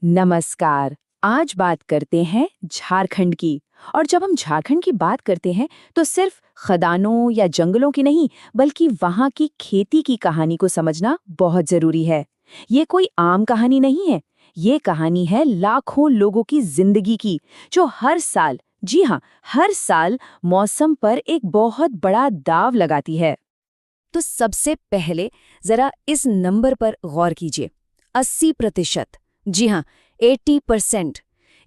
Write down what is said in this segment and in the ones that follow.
नमस्कार। आज बात करते हैं झारखंड की। और जब हम झारखंड की बात करते हैं तो सिर्फ खदानों या जंगलों की नहीं, बल्कि वहाँ की खेती की कहानी को समझना बहुत जरूरी है। ये कोई आम कहानी नहीं है। ये कहानी है लाखों लोगों की जिंदगी की, जो हर साल, जी हाँ, हर साल मौसम पर एक बहुत बड़ा दाव लगाती है। तो सबसे पहले जरा इस नंबर पर गौर कीजिए। 80%। जी हाँ, 80%।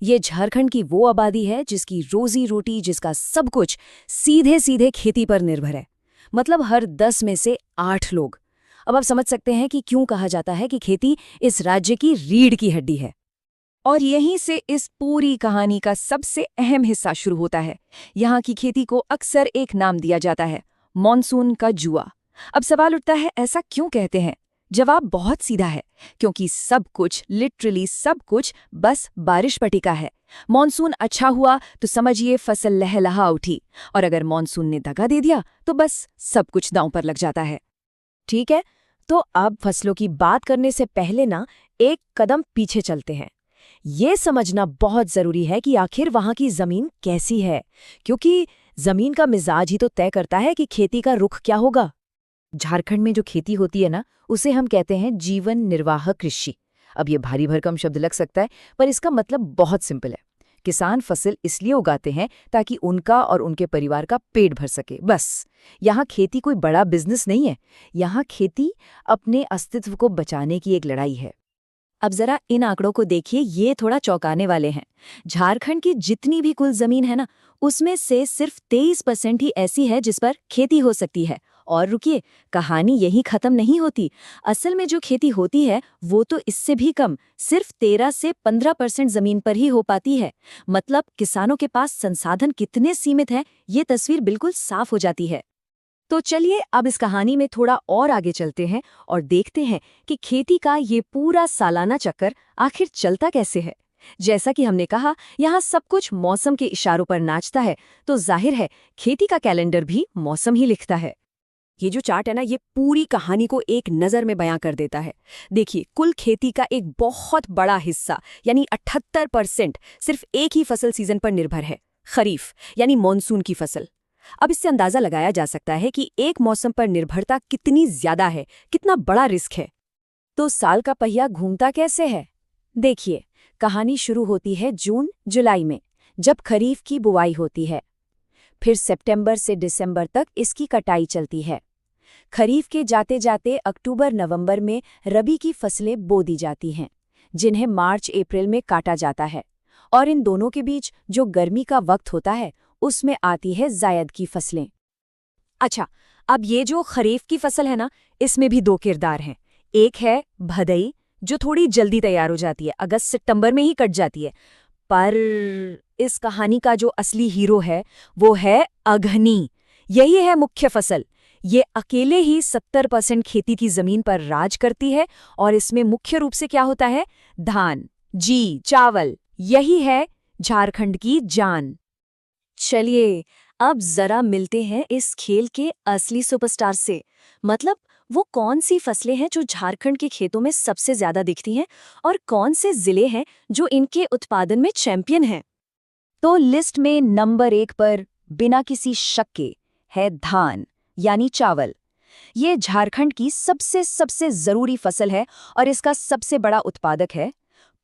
ये झारखंड की वो आबादी है जिसकी रोजी रोटी, जिसका सब कुछ सीधे सीधे खेती पर निर्भर है। मतलब हर 10 में से 8 लोग। अब आप समझ सकते हैं कि क्यों कहा जाता है कि खेती इस राज्य की रीढ़ की हड्डी है। और यहीं से इस पूरी कहानी का सबसे अहम हिस्सा शुरू होता है। यहाँ की खेती को अक्सर एक नाम दिया जाता है, मॉनसून का जुआ। अब सवाल उठता है, ऐसा क्यों कहते हैं? जवाब बहुत सीधा है, क्योंकि सब कुछ, लिटरली सब कुछ, बस बारिश पर टिका है। मॉनसून अच्छा हुआ तो समझिए फसल लहलहा उठी, और अगर मॉनसून ने दगा दे दिया तो बस सब कुछ दांव पर लग जाता है। ठीक है, तो अब फसलों की बात करने से पहले ना एक कदम पीछे चलते हैं। ये समझना बहुत जरूरी है कि आखिर वहां की जमीन कैसी है, क्योंकि जमीन का मिजाज ही तो तय करता है कि खेती का रुख क्या होगा। झारखंड में जो खेती होती है ना, उसे हम कहते हैं जीवन निर्वाह कृषि। अब ये भारी भरकम शब्द लग सकता है, पर इसका मतलब बहुत सिंपल है। किसान फसल इसलिए उगाते हैं ताकि उनका और उनके परिवार का पेट भर सके, बस। यहाँ खेती कोई बड़ा बिजनेस नहीं है। यहाँ खेती अपने अस्तित्व को बचाने की एक लड़ाई है। अब जरा इन आंकड़ों को देखिए, ये थोड़ा चौंकाने वाले हैं। झारखंड की जितनी भी कुल जमीन है ना, उसमें से सिर्फ 23% ही ऐसी है जिस पर खेती हो सकती है। और रुकिए, कहानी यही खत्म नहीं होती। असल में जो खेती होती है वो तो इससे भी कम, सिर्फ 13 से 15% जमीन पर ही हो पाती है। मतलब किसानों के पास संसाधन कितने सीमित हैं, ये तस्वीर बिल्कुल साफ हो जाती है। तो चलिए अब इस कहानी में थोड़ा और आगे चलते हैं और देखते हैं कि खेती का ये पूरा सालाना चक्कर आखिर चलता कैसे है। जैसा कि हमने कहा, यहाँ सब कुछ मौसम के इशारों पर नाचता है, तो जाहिर है खेती का कैलेंडर भी मौसम ही लिखता है। ये जो चार्ट है ना, ये पूरी कहानी को एक नज़र में बयां कर देता है। देखिए, कुल खेती का एक बहुत बड़ा हिस्सा यानी 78% सिर्फ एक ही फसल सीजन पर निर्भर है, खरीफ यानी मॉनसून की फसल। अब इससे अंदाजा लगाया जा सकता है कि एक मौसम पर निर्भरता कितनी ज्यादा है, कितना बड़ा रिस्क है। तो साल का पहिया घूमता कैसे है? देखिए, कहानी शुरू होती है जून जुलाई में, जब खरीफ की बुवाई होती है। फिर सितंबर से दिसंबर तक इसकी कटाई चलती है। खरीफ के जाते जाते अक्टूबर नवंबर में रबी की फसलें बो दी जाती हैं, जिन्हें मार्च अप्रैल में काटा जाता है। और इन दोनों के बीच जो गर्मी का वक्त होता है, उसमें आती है जायद की फसलें। अच्छा, अब ये जो खरीफ की फसल है ना, इसमें भी दो किरदार हैं। एक है भदई, जो थोड़ी जल्दी तैयार हो जाती है, अगस्त सितंबर में ही कट जाती है। पर इस कहानी का जो असली हीरो है वो है अघनी। यही है मुख्य फसल। ये अकेले ही 70% खेती की जमीन पर राज करती है, और इसमें मुख्य रूप से क्या होता है? धान, जी, चावल। यही है झारखंड की जान। चलिए, अब जरा मिलते हैं इस खेल के असली सुपरस्टार से। मतलब वो कौन सी फसलें हैं जो झारखंड के खेतों में सबसे ज्यादा दिखती हैं, और कौन से जिले हैं जो इनके उत्पादन में चैंपियन हैं। तो लिस्ट में नंबर 1 पर बिना किसी शक के है धान यानी चावल। ये झारखंड की सबसे सबसे जरूरी फसल है, और इसका सबसे बड़ा उत्पादक है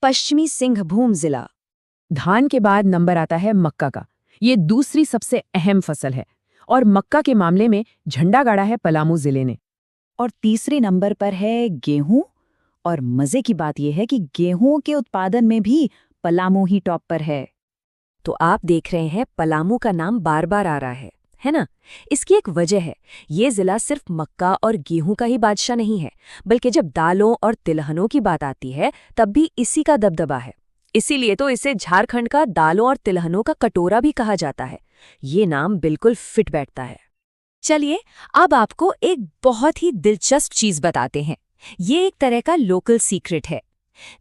पश्चिमी सिंहभूम जिला। धान के बाद नंबर आता है मक्का का। ये दूसरी सबसे अहम फसल है, और मक्का के मामले में झंडा गाड़ा है पलामू जिले ने। और तीसरे नंबर पर है गेहूं, और मजे की बात यह है कि गेहूं के उत्पादन में भी पलामू ही टॉप पर है। तो आप देख रहे हैं, पलामू का नाम बार बार आ रहा है ना? इसकी एक वजह है। ये जिला सिर्फ मक्का और गेहूं का ही बादशाह नहीं है, बल्कि जब दालों और तिलहनों की बात आती है तब भी इसी का दबदबा है। इसीलिए तो इसे झारखंड का दालों और तिलहनों का कटोरा भी कहा जाता है। ये नाम बिल्कुल फिट बैठता है। चलिए, अब आपको एक बहुत ही दिलचस्प चीज बताते हैं। ये एक तरह का लोकल सीक्रेट है।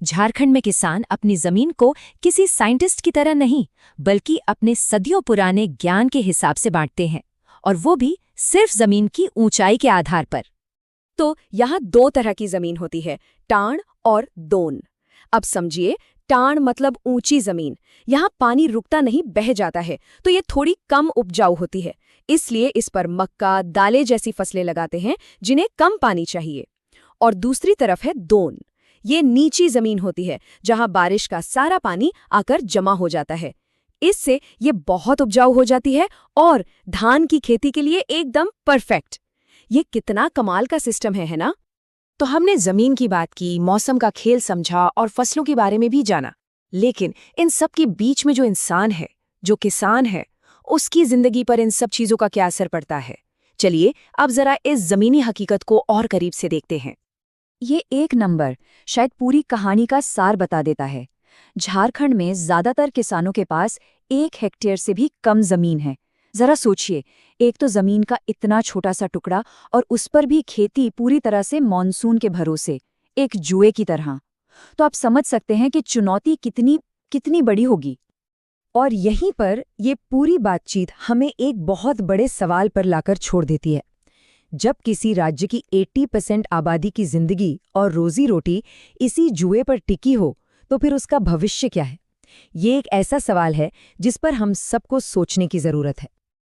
झारखंड में किसान अपनी जमीन को किसी साइंटिस्ट की तरह नहीं, बल्कि अपने सदियों पुराने ज्ञान के हिसाब से बांटते हैं, और वो भी सिर्फ जमीन की ऊंचाई के आधार पर। तो यहाँ दो तरह की जमीन होती है, टाण और दोन। अब समझिए, टाण मतलब ऊंची जमीन। यहाँ पानी रुकता नहीं, बह जाता है, तो ये थोड़ी कम उपजाऊ होती है। इसलिए इस पर मक्का, दालें जैसी फसलें लगाते हैं जिन्हें कम पानी चाहिए। और दूसरी तरफ है दोन। ये नीची जमीन होती है जहां बारिश का सारा पानी आकर जमा हो जाता है। इससे ये बहुत उपजाऊ हो जाती है और धान की खेती के लिए एकदम परफेक्ट। ये कितना कमाल का सिस्टम है ना? तो हमने जमीन की बात की, मौसम का खेल समझा और फसलों के बारे में भी जाना। लेकिन इन सब के बीच में जो इंसान है, जो किसान है, उसकी जिंदगी पर इन सब चीजों का क्या असर पड़ता है? चलिए अब जरा इस जमीनी हकीकत को और करीब से देखते हैं। ये एक नंबर शायद पूरी कहानी का सार बता देता है। झारखंड में ज्यादातर किसानों के पास 1 हेक्टेयर से भी कम जमीन है। जरा सोचिए, एक तो जमीन का इतना छोटा सा टुकड़ा और उस पर भी खेती पूरी तरह से मॉनसून के भरोसे, एक जुए की तरह। तो आप समझ सकते हैं कि चुनौती कितनी बड़ी होगी। और यहीं पर ये पूरी बातचीत हमें एक बहुत बड़े सवाल पर लाकर छोड़ देती है। जब किसी राज्य की 80% आबादी की जिंदगी और रोजी रोटी इसी जुए पर टिकी हो, तो फिर उसका भविष्य क्या है? ये एक ऐसा सवाल है जिस पर हम सबको सोचने की जरूरत है।